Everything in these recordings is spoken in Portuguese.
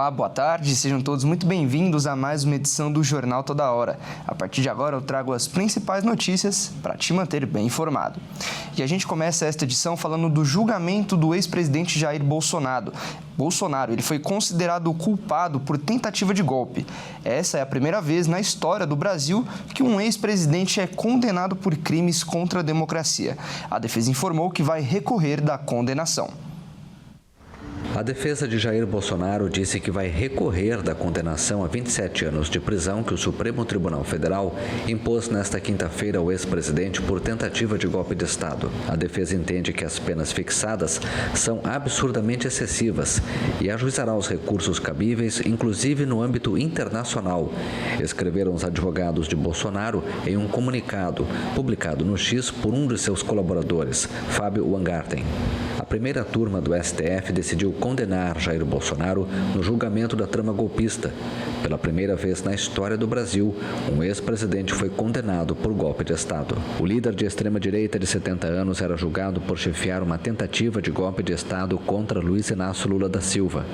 Olá, boa tarde, sejam todos muito bem-vindos a mais uma edição do Jornal Toda Hora. A partir de agora eu trago as principais notícias para te manter bem informado. E a gente começa esta edição falando do julgamento do ex-presidente Jair Bolsonaro. Ele foi considerado culpado por tentativa de golpe. Essa é a primeira vez na história do Brasil que um ex-presidente é condenado por crimes contra a democracia. A defesa informou que vai recorrer da condenação. A defesa de Jair Bolsonaro disse que vai recorrer da condenação a 27 anos de prisão que o Supremo Tribunal Federal impôs nesta quinta-feira ao ex-presidente por tentativa de golpe de Estado. A defesa entende que as penas fixadas são absurdamente excessivas e ajuizará os recursos cabíveis, inclusive no âmbito internacional, escreveram os advogados de Bolsonaro em um comunicado publicado no X por um de seus colaboradores, Fábio Weingarten. A primeira turma do STF decidiu condenar Jair Bolsonaro no julgamento da trama golpista. Pela primeira vez na história do Brasil, um ex-presidente foi condenado por golpe de Estado. O líder de extrema-direita de 70 anos era julgado por chefiar uma tentativa de golpe de Estado contra Luiz Inácio Lula da Silva.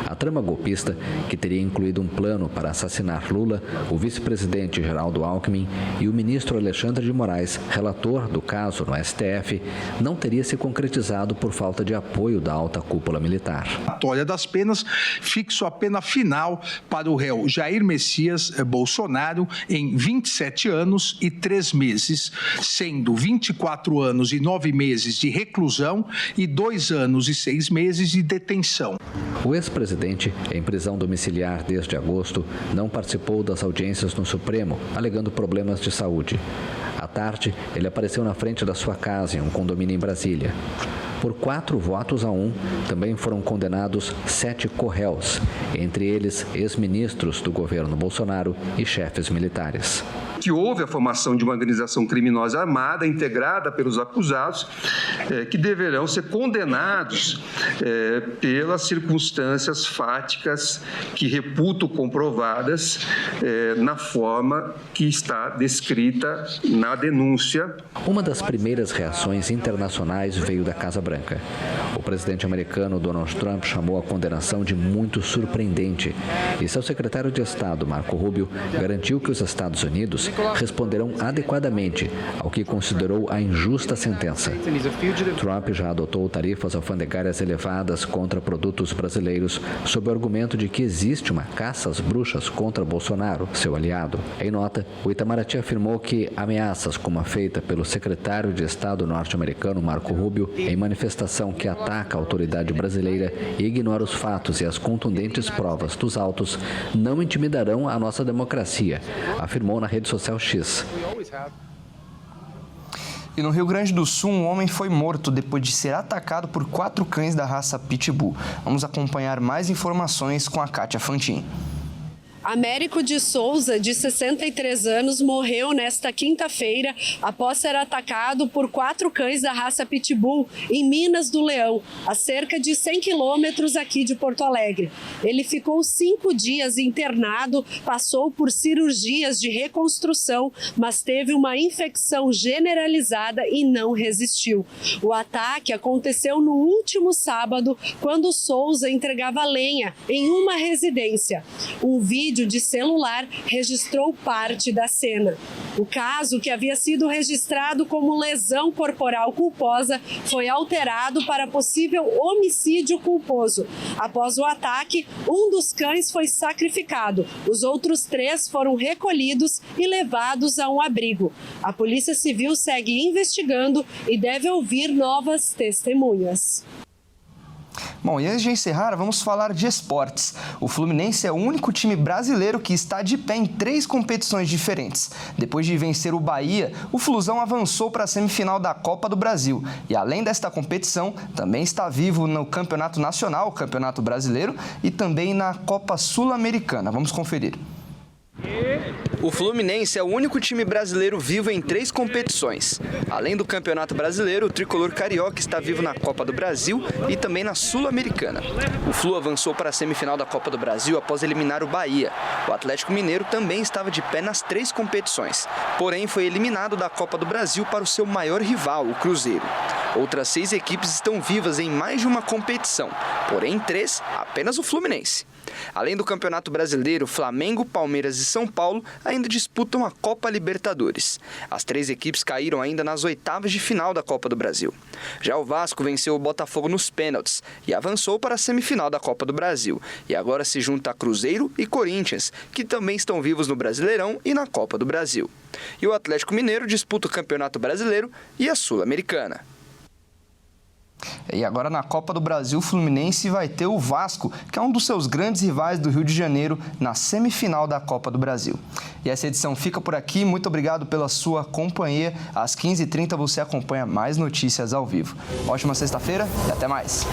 A trama golpista, que teria incluído um plano para assassinar Lula, o vice-presidente Geraldo Alckmin e o ministro Alexandre de Moraes, relator do caso no STF, não teria se concretizado por falta de apoio da alta cúpula militar. A das penas fixou a pena final para o réu Jair Messias Bolsonaro em 27 anos e 3 meses, sendo 24 anos e 9 meses de reclusão e 2 anos e 6 meses de detenção. O ex-presidente, em prisão domiciliar desde agosto, não participou das audiências no Supremo, alegando problemas de saúde. À tarde, ele apareceu na frente da sua casa em um condomínio em Brasília. Por 4 votos a 1, também foram condenados 7 co-réus, entre eles ex-ministros do governo Bolsonaro e chefes militares. Que houve a formação de uma organização criminosa armada integrada pelos acusados, que deverão ser condenados pelas circunstâncias fáticas que reputo comprovadas na forma que está descrita na denúncia. Uma das primeiras reações internacionais veio da Casa Branca. O presidente americano Donald Trump chamou a condenação de muito surpreendente e seu secretário de Estado, Marco Rubio, garantiu que os Estados Unidos responderão adequadamente ao que considerou a injusta sentença. Trump já adotou tarifas alfandegárias elevadas contra produtos brasileiros sob o argumento de que existe uma caça às bruxas contra Bolsonaro, seu aliado. Em nota, o Itamaraty afirmou que ameaças como a feita pelo secretário de Estado norte-americano Marco Rubio, em manifestação que ataca a autoridade brasileira e ignora os fatos e as contundentes provas dos autos, não intimidarão a nossa democracia, afirmou na rede social X. E no Rio Grande do Sul, um homem foi morto depois de ser atacado por 4 cães da raça Pitbull. Vamos acompanhar mais informações com a Kátia Fantin. Américo de Souza, de 63 anos, morreu nesta quinta-feira após ser atacado por 4 cães da raça Pitbull em Minas do Leão, a cerca de 100 quilômetros aqui de Porto Alegre. Ele ficou 5 dias internado, passou por cirurgias de reconstrução, mas teve uma infecção generalizada e não resistiu. O ataque aconteceu no último sábado, quando Souza entregava lenha em uma residência. Um vídeo de celular registrou parte da cena. O caso, que havia sido registrado como lesão corporal culposa, foi alterado para possível homicídio culposo. Após o ataque, um dos cães foi sacrificado. Os outros 3 foram recolhidos e levados a um abrigo. A Polícia Civil segue investigando e deve ouvir novas testemunhas. Bom, e antes de encerrar, vamos falar de esportes. O Fluminense é o único time brasileiro que está de pé em 3 competições diferentes. Depois de vencer o Bahia, o Flusão avançou para a semifinal da Copa do Brasil. E além desta competição, também está vivo no Campeonato Nacional, o Campeonato Brasileiro, e também na Copa Sul-Americana. Vamos conferir. O Fluminense é o único time brasileiro vivo em 3 competições. Além do Campeonato Brasileiro, o tricolor carioca está vivo na Copa do Brasil e também na Sul-Americana. O Flu avançou para a semifinal da Copa do Brasil após eliminar o Bahia. O Atlético Mineiro também estava de pé nas 3 competições, porém foi eliminado da Copa do Brasil para o seu maior rival, o Cruzeiro. Outras 6 equipes estão vivas em mais de uma competição, porém em 3, apenas o Fluminense. Além do Campeonato Brasileiro, Flamengo, Palmeiras e São Paulo ainda disputam a Copa Libertadores. As 3 equipes caíram ainda nas oitavas de final da Copa do Brasil. Já o Vasco venceu o Botafogo nos pênaltis e avançou para a semifinal da Copa do Brasil. E agora se junta a Cruzeiro e Corinthians, que também estão vivos no Brasileirão e na Copa do Brasil. E o Atlético Mineiro disputa o Campeonato Brasileiro e a Sul-Americana. E agora na Copa do Brasil, o Fluminense vai ter o Vasco, que é um dos seus grandes rivais do Rio de Janeiro, na semifinal da Copa do Brasil. E essa edição fica por aqui. Muito obrigado pela sua companhia. Às 15h30 você acompanha mais notícias ao vivo. Ótima sexta-feira e até mais.